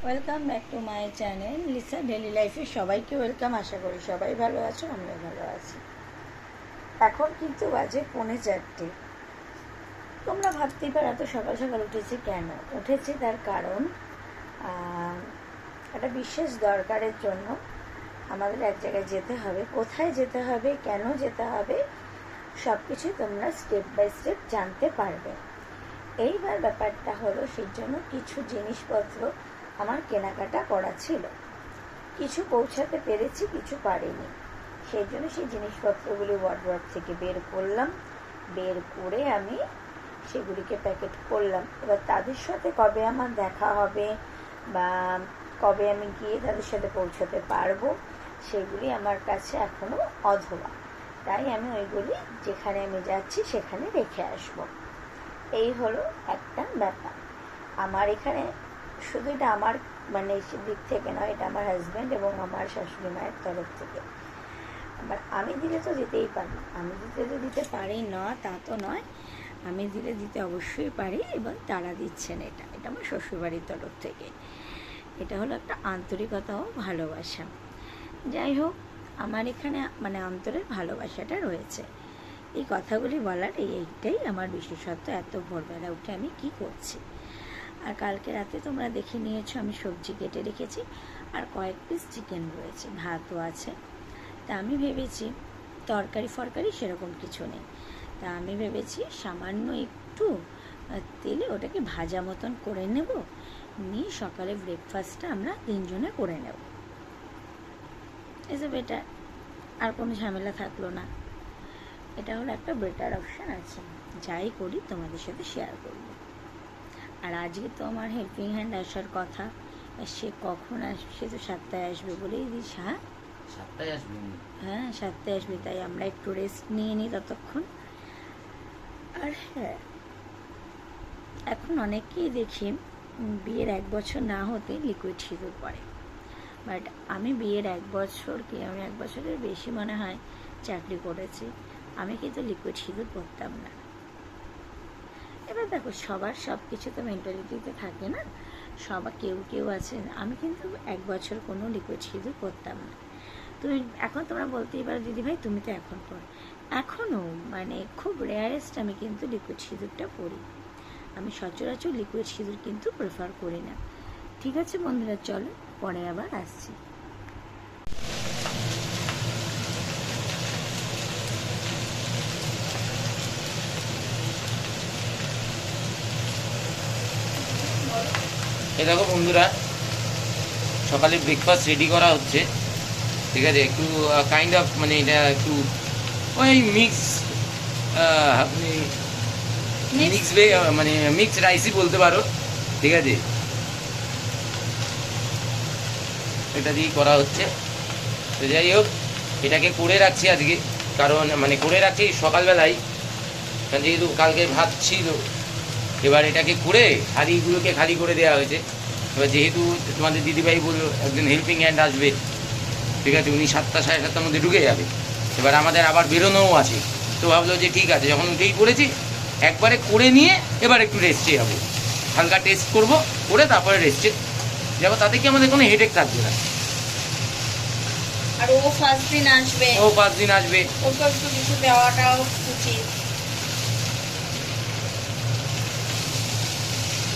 Welcome back to my channel Lisa daily লাইফে সবাইকে welcome. আশা করি সবাই ভালো আছো, আমিও ভালো আছি। এখন কিন্তু বাজে 3:45। তোমরা ভাবতেই পারো এত সকাল সকাল উঠেছি কেন। উঠেছি তার কারণ একটা বিশেষ দরকারের জন্য আমাদের এক জায়গায় যেতে হবে। কোথায় যেতে হবে, কেন যেতে হবে, সব কিছুই তোমরা স্টেপ বাই স্টেপ জানতে পারবে। এইবার ব্যাপারটা হলো, সেই জন্য কিছু জিনিসপত্র আমার কেনাকাটা করা ছিল। কিছু পৌঁছাতে পেরেছি, কিছু পারিনি। সেই জন্য সেই জিনিসপত্রগুলি ওয়ার্ডরোব থেকে বের করলাম। বের করে আমি সেগুলিকে প্যাকেট করলাম। এবার তাদের সাথে কবে আমার দেখা হবে বা কবে আমি গিয়ে তাদের সাথে পৌঁছাতে পারবো, সেগুলি আমার কাছে এখনও অধরা। তাই আমি ওইগুলি যেখানে আমি যাচ্ছি সেখানে রেখে আসবো। এই হলো একটা ব্যাপার। আমার এখানে শুধু এটা আমার মানে দিক থেকে নয়, এটা আমার হাজব্যান্ড এবং আমার শাশুড়ি মায়ের তরফ থেকে। আমি দিলে তো দিতেই পারি, আমি দিতে পারি না তা তো নয়, আমি দিতে অবশ্যই পারি এবং তারা দিচ্ছেন। এটা আমার শ্বশুরবাড়ির তরফ থেকে। এটা হলো একটা আন্তরিকতা ও ভালোবাসা। যাই হোক, আমার এখানে মানে অন্তরের ভালোবাসাটা রয়েছে। এই কথাগুলি বলার এইটাই আমার বিশেষত্ব। এত ভোরবেলা উঠে আমি কি করছি। আর কালকে রাতে তোমরা দেখে নিয়েছো আমি সবজি কেটে রেখেছি, আর কয়েক পিস চিকেন রয়েছে, ভাতও আছে। তা আমি ভেবেছি তরকারি সেরকম কিছু নেই। তা আমি ভেবেছি সামান্য একটু তেলে ওটাকে ভাজা মতন করে নেব, নিয়ে সকালে ব্রেকফাস্টটা আমরা 3 জনে করে নেব। এসে বেটার, আর কোনো ঝামেলা থাকলো না। এটা হলো একটা বেটার অপশান আছে। যাই করি তোমাদের সাথে শেয়ার করব। আর আজকে তো আমার হেল্পিং হ্যান্ড আসার কথা। সে কখন আসবে? সে তো 7টায় আসবে বলেই দিস। হ্যাঁ 7টায় আসবে। হ্যাঁ 7টায় আসবে, তাই আমরা একটু রেস্ট নিয়ে নিই ততক্ষণ। আর হ্যাঁ, এখন অনেকেই দেখি বিয়ের 1 বছর না হতে লিকুইড সিঁদুর পরে। বাট আমি বিয়ের 1 বছর কি আমি 1 বছরের বেশি মনে হয় চাকরি করেছি, আমি কিন্তু লিকুইড সিঁদুর পরতাম না। এবার দেখো, সবার সব কিছু তো মেন্টালিটিতে থাকে না। কেউ আছে। আমি কিন্তু 1 বছর কোনো লিকুইড সিঁদুর পরতাম না। এখন তোমরা বলতেই পারো দিদিভাই তুমি তো এখন পর। এখনও মানে খুব রেয়ারেস্ট আমি কিন্তু লিকুইড সিঁদুরটা পরি। আমি সচরাচর লিকুইড সিঁদুর কিন্তু প্রেফার করি না। ঠিক আছে বন্ধুরা, চলো পরে আবার আসছি। এই দেখো বন্ধুরা, সকালে ব্রেকফাস্ট রেডি করা হচ্ছে। ঠিক আছে, একটু কাইন্ড অফ মানে এটা একটু ওই মিক্স মানে মিক্স রাইসই বলতে পারো। ঠিক আছে, এটা দিয়েই করা হচ্ছে। তো যাই হোক, এটাকে করে রাখছি আজকে, কারণ মানে করে রাখছি সকালবেলায়, কারণ যেহেতু কালকে ভাত ছিল। এবার এটাকে করে হাঁড়িগুলোকে খালি করে দেওয়া হয়েছে। এবার যেহেতু তোমাদের দিদিভাই বললো একজন হেল্পিং হ্যান্ড আসবে, ঠিক আছে, উনি 7টা সাড়ে 7টার মধ্যে ঢুকে যাবে। এবার আমাদের আবার বেরোনোও আছে। তো ভাবলো যে ঠিক আছে, যখন উঠেই পড়েছি একবারে করে নিয়ে এবার একটু রেস্টে যাবো, হালকা টেস্ট করব, করে তারপরে রেস্টে যাবো। তাতে কি আমাদের কোনো হেডেক থাকবে না। আর ও ফার্স্ট দিন আসবে, ওকে একটু কিছু দেওয়াটাও উচিত।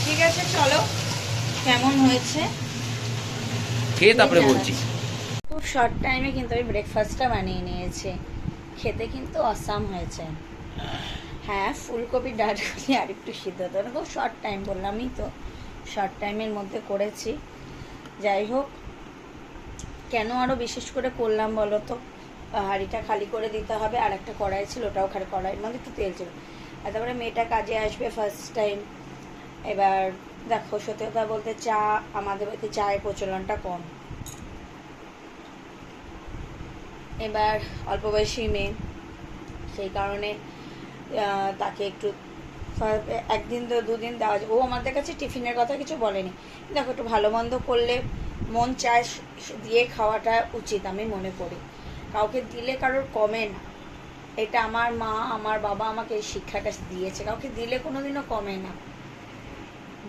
ঠিক আছে, চলো কেমন হয়েছে খেয়ে তারপরে বলছি। খুব শর্ট টাইমে কিন্তু আমি ব্রেকফাস্টটা বানিয়ে নিয়েছি। খেতে কিন্তু অসাম হয়েছে। হ্যাঁ, ফুলকপির ডাঁটাগুলি আর একটু সিদ্ধ হতো না। খুব শর্ট টাইম, বললামই তো শর্ট টাইমের মধ্যে করেছি। যাই হোক, কেন আরও বিশেষ করে করলাম বলো তো, হাঁড়িটা খালি করে দিতে হবে। আর একটা কড়াই ছিল, ওটাও খালি, কড়াইয়ের মধ্যে একটু তেল ছিল। আর তারপরে মেয়েটা কাজে আসবে ফার্স্ট টাইম। এবার দেখো, সত্যি কথা বলতে আমাদের বাড়িতে চায়ের প্রচলনটা কম। এবার অল্প বয়সী মেয়ে, সেই কারণে তাকে একটু 1 দিন তো 2 দিন দেওয়া যায়। ও আমাদের কাছে টিফিনের কথা কিছু বলেনি। দেখো, একটু ভালো মন্দ করলে মন চায় দিয়ে খাওয়াটা উচিত, আমি মনে করি। কাউকে দিলে কারোর কমে না। এটা আমার মা, আমার বাবা আমাকে এই শিক্ষাটা দিয়েছে। কাউকে দিলে কোনোদিনও কমে না,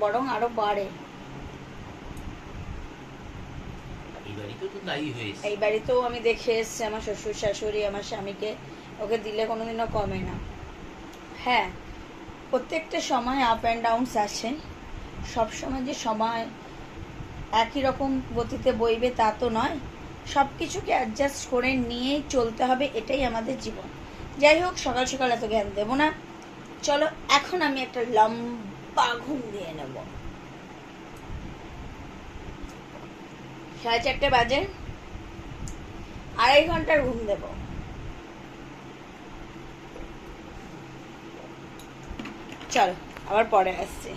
বরং আরও বাড়ে। বাড়িতেও তো তাই হয়েছে। এই বাড়িতেও আমি দেখে এসছি আমার শ্বশুর শাশুড়ি আমার স্বামীকে, ওকে দিলে কোনোদিনও কমে না। হ্যাঁ, প্রত্যেকটা সময় আপ অ্যান্ড ডাউনস আছে, সব সময় যে সময় একই রকম গতিতে বইবে তা তো নয়, সব কিছুকে অ্যাডজাস্ট করে নিয়েই চলতে হবে, এটাই আমাদের জীবন। যাই হোক, সকাল সকাল এত জ্ঞান দেবো না, চলো এখন আমি একটা লম্বা ঘুম দিয়ে নেব। 4:30 বাজে, 2.5 ঘন্টার ঘুম দেব। চলো আবার পরে আসছি।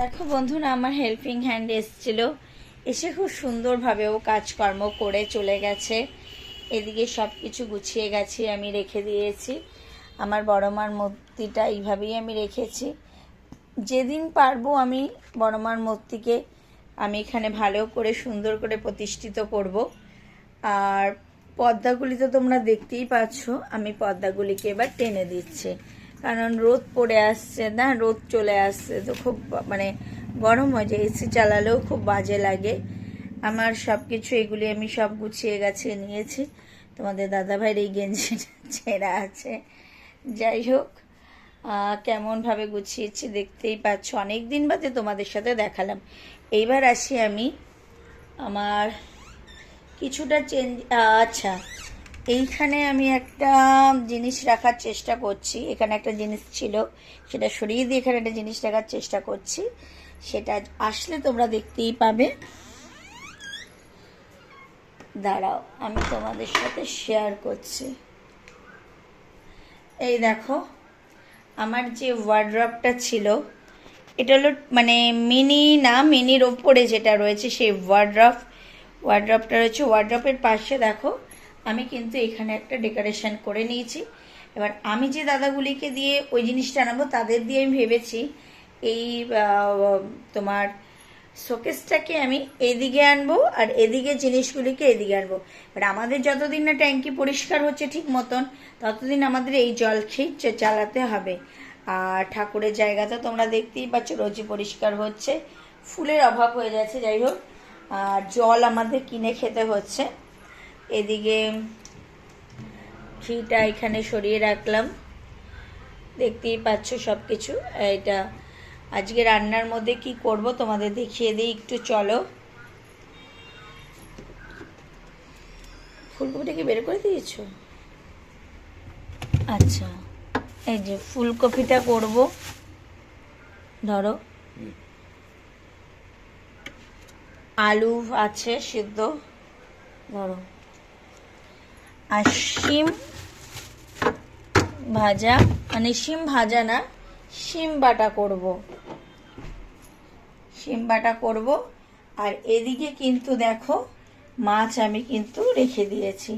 দেখো বন্ধুরা, আমার হেল্পিং হ্যান্ড এসেছিল, এসে খুব সুন্দরভাবে ও কাজকর্ম করে চলে গেছে। এদিকে সব কিছু গুছিয়ে গেছে, আমি রেখে দিয়েছি। আমার বড় মার মূর্তিটা এইভাবেই আমি রেখেছি। যেদিন পারবো আমি বড় মার মূর্তিকে আমি এখানে ভালো করে সুন্দর করে প্রতিষ্ঠিত করব। আর পর্দাগুলি তো তোমরা দেখতেই পাচ্ছ, আমি পর্দাগুলিকে এবার টেনে দিচ্ছি, কারণ রোদ পড়ে আসছে না, রোদ চলে আসছে তো খুব মানে গরম হয়ে যায়, এসি চালালেও খুব বাজে লাগে। আমার সব কিছু এগুলি আমি সব গুছিয়ে গাছিয়ে নিয়েছি। তোমাদের দাদাভাইয়ের এই গেঞ্জিটা ছেঁড়া আছে। যাই হোক, কেমনভাবে গুছিয়েছি দেখতেই পাচ্ছ, অনেক দিন বাদে তোমাদের সাথে দেখালাম। এইবার আসি আমি আমার কিছুটা চেঞ্জ। আচ্ছা, এইখানে আমি একটা জিনিস রাখার চেষ্টা করছি, এখানে একটা জিনিস ছিল সেটা সরিয়ে দিয়ে এখানে একটা জিনিস রাখার চেষ্টা করছি, সেটা আসলে তোমরা দেখতেই পাবে। দাঁড়াও, আমি তোমাদের সাথে শেয়ার করছি। এই দেখো, আমার যে ওয়ার্ড্রপটা ছিল, এটা হলো মানে মিনি না, মিনির ওপরে যেটা রয়েছে সেই ওয়ার্ড্রপটা রয়েছে। ওয়ার্ড্রপের পাশে দেখো আমি কিন্তু এখানে একটা ডেকোরেশন করে নিয়েছি। এবার আমি যে দাদাগুলিকে দিয়ে ওই জিনিসটা আনাবো, তাদের দিয়ে আমি ভেবেছি এই তোমার শোকেসটাকে আমি এদিকে আনবো আর এদিকে জিনিসগুলিকে এদিকে আনবো। এবার আমাদের যতদিন না ট্যাঙ্কি পরিষ্কার হচ্ছে ঠিক মতন, ততদিন আমাদের এই জলক্ষেত চালাতে হবে। আর ঠাকুরের জায়গা তো তোমরা দেখতেই পাচ্ছ রোজই পরিষ্কার হচ্ছে, ফুলের অভাব হয়ে যাচ্ছে। যাই হোক, আর জল আমাদের কিনে খেতে হচ্ছে। এদিকে ঘিটা এখানে সরিয়ে রাখলাম, দেখতেই পাচ্ছ সব কিছু। এটা আজকে রান্নার মধ্যে কি করব তোমাদের দেখিয়ে দিই একটু, চলো। ফুলকপিটা কি বের করে দিয়েছো? আচ্ছা, এই যে ফুলকপিটা করব, ধরো আলু আছে সিদ্ধ, ধরো, আর শিম ভাজা, মানে শিম ভাজা না, শিম বাটা করব, শিম বাটা করব। আর এদিকে কিন্তু দেখো মাছ আমি কিন্তু রেখে দিয়েছি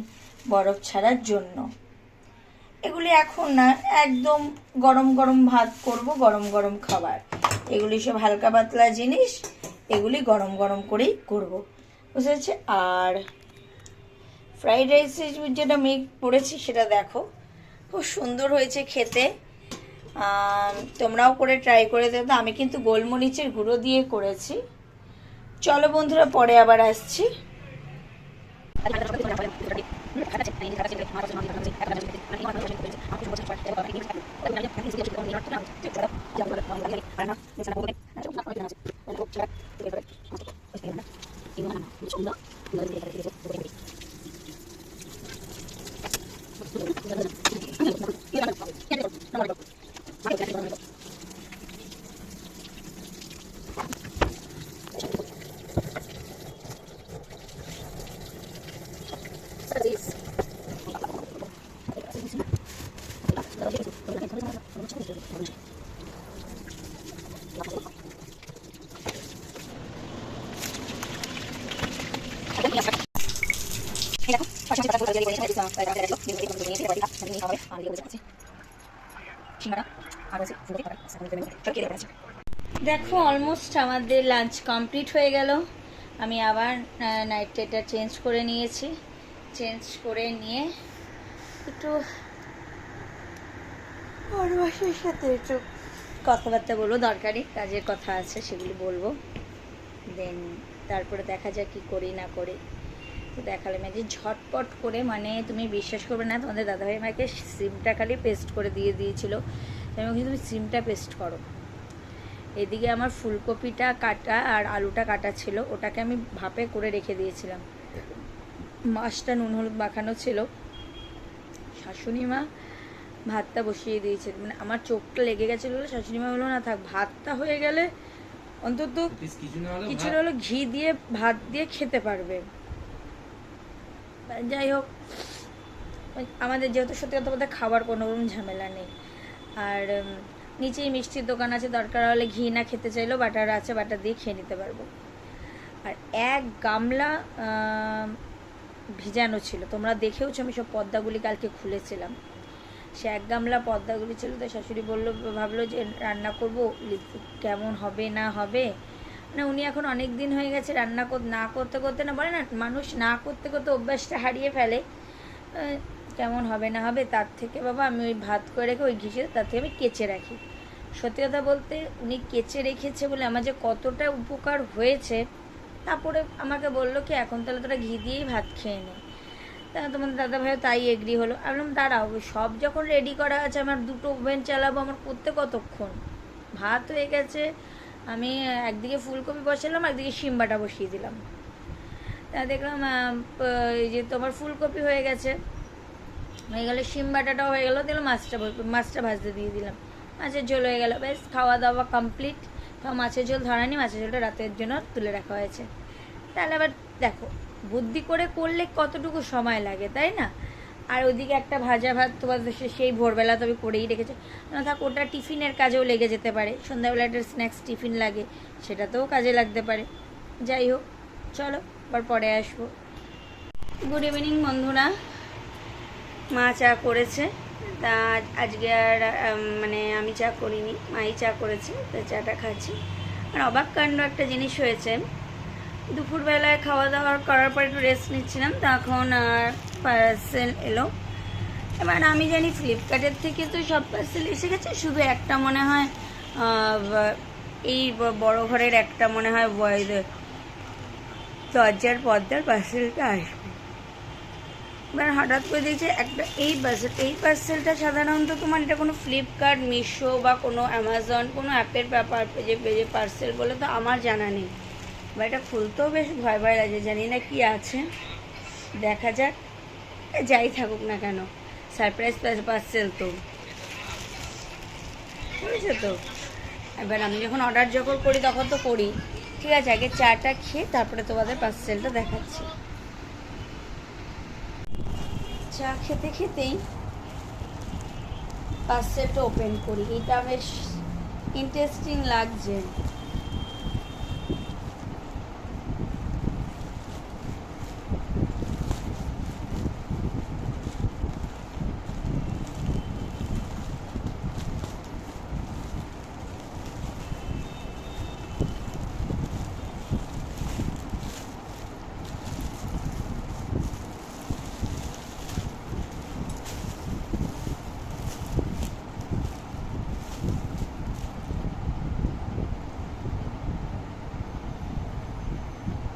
বরফ ছাড়ার জন্য। এগুলি এখন না, একদম গরম গরম ভাত করব, গরম গরম খাবার, এগুলি সব হালকা পাতলা জিনিস, এগুলি গরম গরম করেই করব, বুঝেছে। আর ফ্রাইড রাইসের যেটা মেঘ করেছি সেটা দেখো খুব সুন্দর হয়েছে খেতে, তোমরাও করে ট্রাই করে দেবো। আমি কিন্তু গোলমরিচের গুঁড়ো দিয়ে করেছি। চলো বন্ধুরা, পরে আবার আসছি। দেখো অলমোস্ট আমাদের লাঞ্চ কমপ্লিট হয়ে গেল। আমি আবার নাইটটা চেঞ্জ করে নিয়েছি, চেঞ্জ করে নিয়ে একটু পরবাসের সাথে একটু কথাবার্তা বলবো, দরকারি কাজের কথা আছে সেগুলি বলবো, দেন তারপরে দেখা যাক কি করি না করি। তো দেখালাম এই যে ঝটপট করে, মানে তুমি বিশ্বাস করবে না, তোমাদের দাদাভাই আমাকে সিমটা খালি পেস্ট করে দিয়েছিল। আমি বলছি তুমি সিমটা পেস্ট করো। এদিকে আমার ফুলকপিটা কাটা আর আলুটা কাটা ছিল, ওটাকে আমি ভাপে করে রেখে দিয়েছিলাম। মাছটা নুন হলুদ মাখানো ছিল। শাশুড়ি মা ভাতটা বসিয়ে দিয়েছে, মানে আমার চোখটা লেগে গেছিলো বলে শাশুড়ি মা বললো না থাক, ভাতটা হয়ে গেলে অন্তত কিছু হলো ঘি দিয়ে ভাত দিয়ে খেতে পারবে। যাই হোক, আমাদের যেহেতু সত্যি কথা বলতে খাবার কোনো রকম ঝামেলা নেই, আর নিচেই মিষ্টির দোকান আছে, দরকার হলে ঘি না খেতে চাইলেও বাটার আছে, বাটার দিয়ে খেয়ে নিতে পারবো। আর এক গামলা ভিজানো ছিল, তোমরা দেখেওছো, আমি সব পর্দাগুলি কালকে খুলেছিলাম। সে এক গামলা পর্দাগুলি ছিল। তো শাশুড়ি ভাবলো যে রান্না করব, কেমন হবে না হবে, মানে উনি এখন অনেক দিন হয়ে গেছে রান্না না করতে করতে, না বলে না মানুষ না করতে করতে অভ্যাসটা হারিয়ে ফেলে, কেমন হবে না হবে, তার থেকে বাবা আমি ওই ভাত করে রেখে ওই ঘিসে তার থেকে আমি কেচে রাখি। সত্যি কথা বলতে উনি কেচে রেখেছে বলে আমার যে কতটা উপকার হয়েছে। তারপরে আমাকে বললো কি এখন তাহলে তোরা ঘি দিয়েই ভাত খেয়ে নে। তা তোমার দাদা ভাইও তাই এগ্রি হলো। আমি বললাম দাঁড়াও, সব যখন রেডি করা আছে, আমার দুটো ওভেন চালাবো, আমার করতে কতক্ষণ, ভাত হয়ে গেছে, আমি একদিকে ফুলকপি বসালাম, একদিকে শিম বাটা বসিয়ে দিলাম। তা দেখলাম এই যে তোমার ফুলকপি হয়ে গেছে, হয়ে গেলে শিম বাটাটাও হয়ে গেলো, দিলাম মাছটা ভাজতে দিয়ে দিলাম, মাছের ঝোল হয়ে গেল, বেশ খাওয়া দাওয়া কমপ্লিট। তাও মাছের ঝোল ধরানি, মাছের ঝোলটা রাতের জন্য তুলে রাখা হয়েছে। তাহলে আবার দেখো বুদ্ধি করে করলে কতটুকু সময় লাগে, তাই না? আর ওইদিকে একটা ভাজা ভাত তোমার সেই ভোরবেলা তবে করেই রেখেছে, না থাক ওটা টিফিনের কাজেও লেগে যেতে পারে, সন্ধ্যাবেলা একটা স্ন্যাক্স টিফিন লাগে, সেটাতেও কাজে লাগতে পারে। যাই হোক, চলো আবার পরে আসবো। গুড ইভিনিং বন্ধুরা। মা চা করেছে, তা আজকে আর মানে আমি চা করিনি, মাই চা করেছে, তা চাটা খাচ্ছি। আর অবাক কাণ্ড একটা জিনিস হয়েছে, দুপুরবেলায় খাওয়া দাওয়া করার পর একটু রেস্ট নিচ্ছিলাম, তখন পার্সেল এলো। এবার আমি জানি ফ্লিপকার্টের থেকে তো সব পার্সেল এসে গেছে, শুধু একটা মনে হয় এই বড় ঘরের একটা মনে হয় দরজার পর্দার পার্সেলটা আসবে। এবার হঠাৎ করে দেখছি একটা এই পার্সেলটা সাধারণত তোমার এটা কোনো ফ্লিপকার্ট, মিশো বা কোনো অ্যামাজন কোনো অ্যাপের ব্যাপার যে পার্সেল বলে তো আমার জানা নেই। বা এটা খুলতেও বেশ ভয় ভয় লাগে, জানি না কি আছে, দেখা যাক। যাই থাকুক না কেন, সারপ্রাইজ পার্সেল তো, বুঝেছো তো। এবার আমি যখন অর্ডার করি তখন তো করি, ঠিক আছে, আগে চাটা খেয়ে তারপরে তোমাদের পার্সেলটা দেখাচ্ছি। চা খেতে খেতেই পার্সেলটা ওপেন করি, এটা বেশ ইন্টারেস্টিং লাগছে।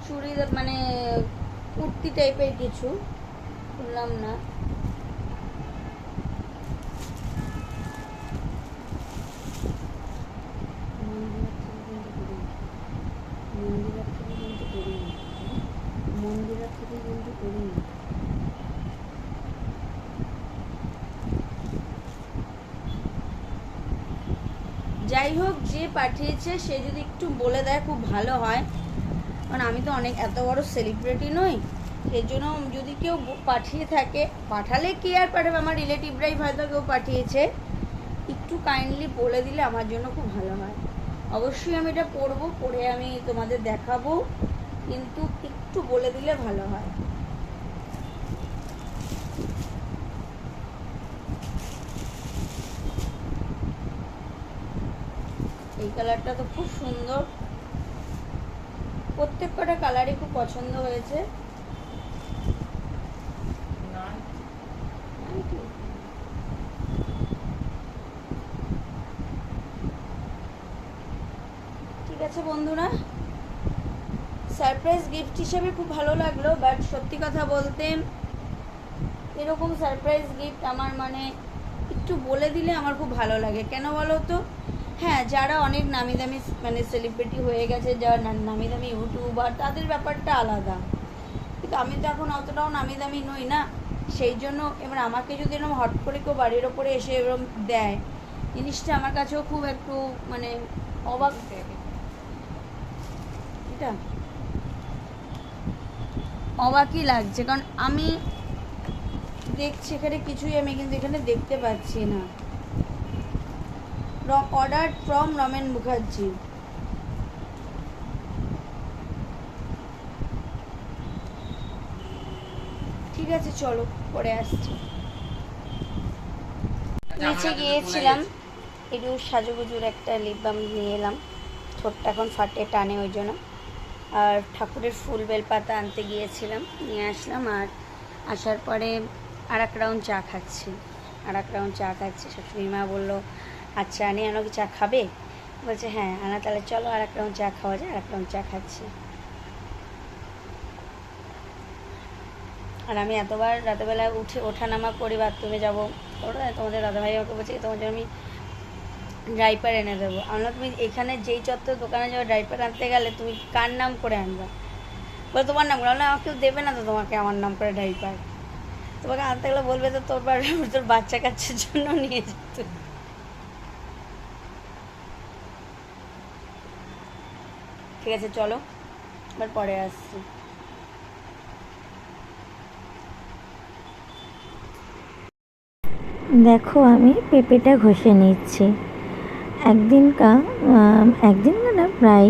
চুড়িদার মানে কুর্তি টাইপের কিছু, বললাম না। মন্দিরের থেকে কিন্তু করিনি। যাই হোক, যে পাঠিয়েছে সে যদি একটু বলে দেয় খুব ভালো হয়, কারণ আমি তো অনেক এত বড় সেলিব্রিটি নই, এর জন্য যদি কেউ পাঠিয়ে থাকে, পাঠালে কে আর পাঠাবে, আমার রিলেটিভরাই হয়তো কেউ পাঠিয়েছে, একটু কাইন্ডলি বলে দিলে আমার জন্য খুব ভালো হয়। অবশ্যই আমি এটা পরবো, পরে আমি তোমাদের দেখাবো, কিন্তু একটু বলে দিলে ভালো হয়। এই কালারটা তো খুব সুন্দর, প্রত্যেক কটা কালারই খুব পছন্দ হয়েছে। ঠিক আছে বন্ধুরা, সারপ্রাইজ গিফট হিসেবে খুব ভালো লাগলো, বাট সত্যি কথা বলতে এরকম সারপ্রাইজ গিফট আমার মানে একটু বলে দিলে আমার খুব ভালো লাগে। কেন বলো তো, হ্যাঁ যারা অনেক নামি দামি মানে সেলিব্রিটি হয়ে গেছে, যারা নামি দামি ইউটিউবার, তাদের ব্যাপারটা আলাদা, কিন্তু আমি তো এখন অতটাও নামি দামি নই না। সেই জন্য এবার আমাকে যদি এরকম হট করে কেউ বাড়ির ওপরে এসে এরকম দেয়, জিনিসটা আমার কাছেও খুব একটু মানে অবাক এটা অবাকই লাগছে, কারণ আমি দেখছি এখানে কিছুই আমি কিন্তু এখানে দেখতে পাচ্ছি না। Order from Ramen Mukherjee. ঠিক আছে চলো পরে আসছি। নিচে গিয়েছিলাম একটু সাজুগুজুর একটা লিপ বাম নিয়ে এলাম, ঠোঁটটা এখন ফাটে টানে ওই জন্য। আর ঠাকুরের ফুল বেলপাতা আনতে গিয়েছিলাম, নিয়ে আসলাম। আর আসার পরে আর এক রাউন্ড চা খাচ্ছি। শাশুড়ি মা বললো আচ্ছা আনি, আনো কি চা খাবে? বলছে হ্যাঁ আনা, তাহলে চলো আর এক রাউন্ড চা খাওয়া যায়। আর এক রাউন্ড চা খাচ্ছি। আর আমি এতবার রাতেবেলা ওঠানামা করি, বাথরুমে যাবো, তোমাদের দাদাভাই আমাকে বলছে তোমার জন্য আমি ডাইপার এনে দেবো। আমরা তুমি এখানে যেই চত্বর দোকানে যাবো ডাইপার আনতে গেলে তুমি কার নাম করে আনবা? বলে তোমার নাম করে। আমাকে কেউ দেবে না তো তোমাকে আমার নাম করে ডাইপার। তোমাকে আনতে গেলে বলবে তো তোর বাচ্চা কাচ্চার জন্য নিয়ে যেত। ঠিক আছে চলো এবার পরে আসছি। দেখো আমি পেঁপেটা ঘষে নিচ্ছি। একদিন মানে প্রায়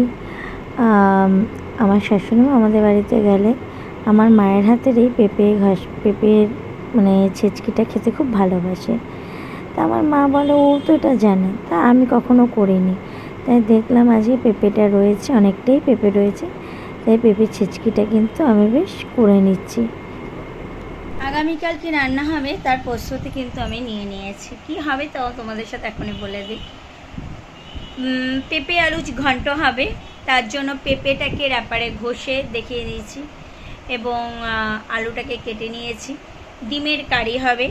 আমার শাশুড়িমা আমাদের বাড়িতে গেলে আমার মায়ের হাতের এই পেঁপের মানে ছেচকিটা খেতে খুব ভালোবাসে। তা আমার মা বলে ও তো এটা জানে, তা আমি কখনো করিনি। তাই দেখলাম আজকে পেঁপেটা রয়েছে, অনেকটাই পেঁপে রয়েছে, তাই পেঁপের ছেচকিটা কিন্তু আমি বেশ করে নিচ্ছি। আগামীকাল কি রান্না হবে তার প্রস্তুতি কিন্তু আমি নিয়ে নিয়েছি। কি হবে তাও তোমাদের সাথে এখনই বলে দিই। পেঁপে আলু ঘন্ট হবে, তার জন্য পেঁপেটাকে র্যাপারে ঘষে দেখিয়ে দিয়েছি এবং আলুটাকে কেটে নিয়েছি। ডিমের কারি হবে,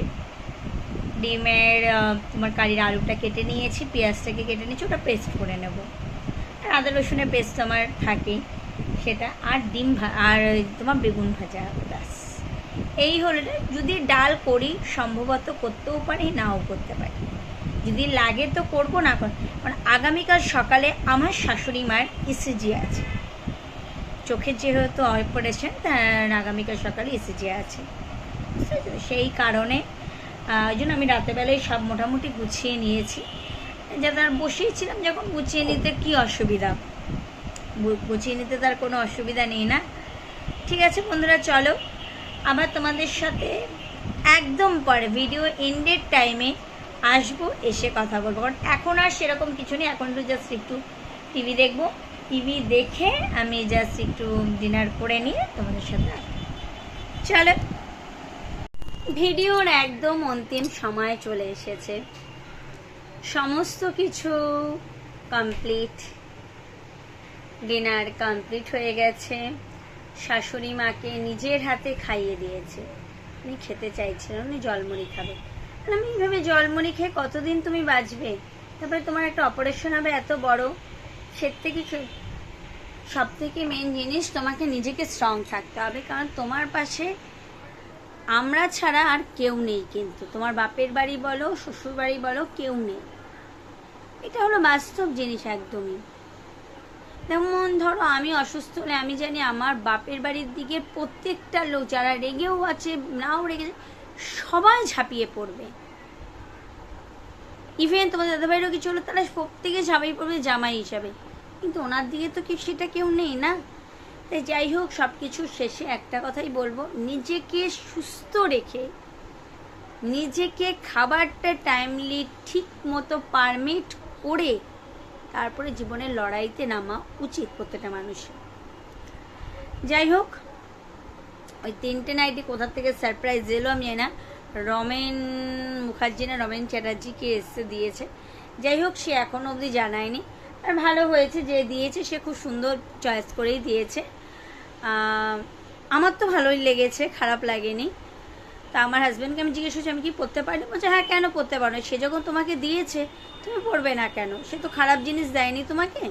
তোমার কারির আলুটা কেটে নিয়েছি, পেঁয়াজটাকে কেটে নিয়েছি, ওটা পেস্ট করে নেব। আর আদা রসুনের পেস্ট আমার থাকেই সেটা, আর আর তোমার বেগুন ভাজা হবে, ব্যাস। এই হলো। যদি ডাল করি সম্ভবত করতেও পারি, নাও করতে পারি, যদি লাগে তো করবো, না কারণ আগামীকাল সকালে আমার শাশুড়ি মার ইসিজি আছে, চোখের যেহেতু অপারেশন, তার আগামীকাল সকালে ইসিজি আছে। সেই কারণে ওই জন্য আমি রাতেবেলায় সব মোটামুটি গুছিয়ে নিয়েছি। যাতে আর বসেইছিলাম যখন, গুছিয়ে নিতে কি অসুবিধা, গুছিয়ে নিতে তার কোনো অসুবিধা নেই না। ঠিক আছে বন্ধুরা, চলো আবার তোমাদের সাথে একদম পরে ভিডিও এন্ডের টাইমে আসবো, এসে কথা বলবো। কারণ এখন আর সেরকম কিছু নেই, এখন তো জাস্ট একটু টিভি দেখবো, টিভি দেখে আমি জাস্ট একটু ডিনার করে নিয়ে তোমাদের সাথে আসবো। চলো, ভিডিওর একদম অন্তিম সময় চলে এসেছে, সমস্ত কিছু কমপ্লিট, ডিনার কমপ্লিট হয়ে গেছে। শাশুড়ি মাকে নিজের হাতে খাইয়ে দিয়েছে, উনি খেতে চাইছিলেন, উনি জলমুড়ি খাবে। আমি এইভাবে জলমুড়ি খেয়ে কতদিন তুমি বাঁচবে? তারপরে তোমার একটা অপারেশন হবে এত বড়, সব থেকে মেন জিনিস তোমাকে নিজেকে স্ট্রং থাকতে হবে, কারণ তোমার পাশে আমরা ছাড়া আর কেউ নেই। কিন্তু তোমার বাপের বাড়ি বলো, শ্বশুর বাড়ি বলো, কেউ নেই। এটা হলো বাস্তব জিনিস একদমই। যেমন ধরো আমি অসুস্থ হলে আমি জানি আমার বাপের বাড়ির দিকে প্রত্যেকটা লোক, যারা রেগেও আছে নাও রেগেছে, সবাই ঝাঁপিয়ে পড়বে। ইভেন তোমার দাদাভাইরও কিছু হলো, তারা প্রত্যেকে ঝাঁপিয়ে পড়বে জামাই হিসাবে, কিন্তু ওনার দিকে তো সেটা কেউ নেই না। তাই যাই হোক, সব কিছুর শেষে একটা কথাই বলবো, নিজেকে সুস্থ রেখে নিজেকে খাবারটা টাইমলি ঠিক মতো পারমিট করে তারপরে জীবনের লড়াইতে নামা উচিত প্রত্যেকটা মানুষের। যাই হোক, ওই 3টে নাইটি কোথা থেকে সারপ্রাইজ এলো আমি জানি না, রমেন মুখার্জি না রমেন চ্যাটার্জিকে এসে দিয়েছে। যাই হোক, সে এখনো অবধি জানায়নি, আর ভালো হয়েছে যে দিয়েছে, সে খুব সুন্দর চয়েস করেই দিয়েছে। আমার তো ভালোই লেগেছে, খারাপ লাগেনি। তা আমার হাজব্যান্ডকে আমি জিজ্ঞেস করছি আমি কি পরতে পারি, বলছে হ্যাঁ কেন পরতে পারো না, সে যখন তোমাকে দিয়েছে তুমি পরবে না কেন, সে তো খারাপ জিনিস দেয়নি তোমাকে।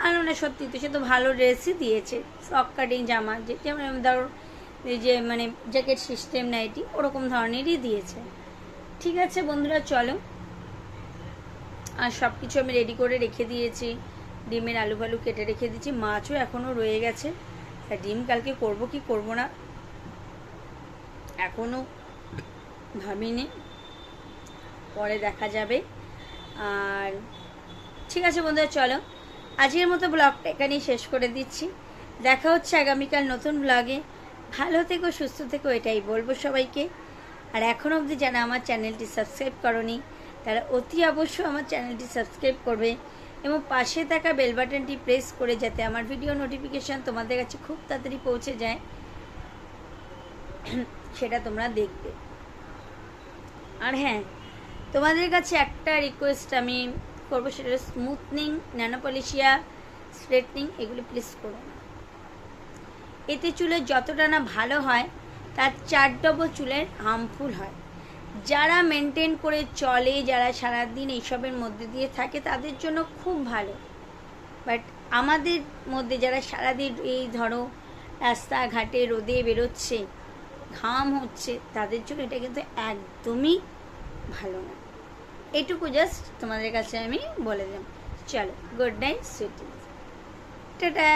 আর মানে সত্যি তো, সে তো ভালো ড্রেসই দিয়েছে, ফ্রক কাটিং জামা, যে যেমন ধরো এই যে মানে জ্যাকেট সিস্টেম নাইটি ওরকম ধরনেরই দিয়েছে। ঠিক আছে বন্ধুরা, চলো। আর সব কিছু আমি রেডি করে রেখে দিয়েছি, ডিমের আলু ফালু কেটে রেখে দিয়েছি, মাছও এখনও রয়ে গেছে। আর ডিম কালকে করব কি করব না এখনও ভাবিনি, পরে দেখা যাবে। আর ঠিক আছে বন্ধুরা, চলো আজকের মতো ব্লগটা এখানেই শেষ করে দিচ্ছি। দেখা হচ্ছে আগামীকাল নতুন ব্লগে। ভালো থেকো, সুস্থ থেকো, এটাই বলবো সবাইকে। আর এখনও অবধি যারা আমার চ্যানেলটি সাবস্ক্রাইব করনি তারা অতি অবশ্য আমার চ্যানেলটি সাবস্ক্রাইব করবে এবং পাশে থাকা বেল বাটনটি প্রেস করে যাতে আমার ভিডিও নোটিফিকেশান তোমাদের কাছে খুব তাড়াতাড়ি পৌঁছে যায় সেটা তোমরা দেখবে। আর হ্যাঁ, তোমাদের কাছে একটা রিকোয়েস্ট আমি করবো, সেটা হলো স্মুথনিং, ন্যানোপলিশিয়া, স্ট্রেটনিং এগুলো প্লিজ করো না। এতে চুলের যতটা না ভালো হয় তার 4 ডবল চুলের হার্মফুল হয়। যারা মেনটেন করে চলে, যারা সারাদিন এইসবের মধ্যে দিয়ে থাকে তাদের জন্য খুব ভালো, বাট আমাদের মধ্যে যারা সারাদিন এই ধরো রাস্তাঘাটে রোদে বেরোচ্ছে, ঘাম হচ্ছে, তাদের জন্য এটা কিন্তু একদমই ভালো না। এটুকু জাস্ট তোমাদের কাছে আমি বলে দিলাম। চলো, গুড নাইট, সুইট, টাটা।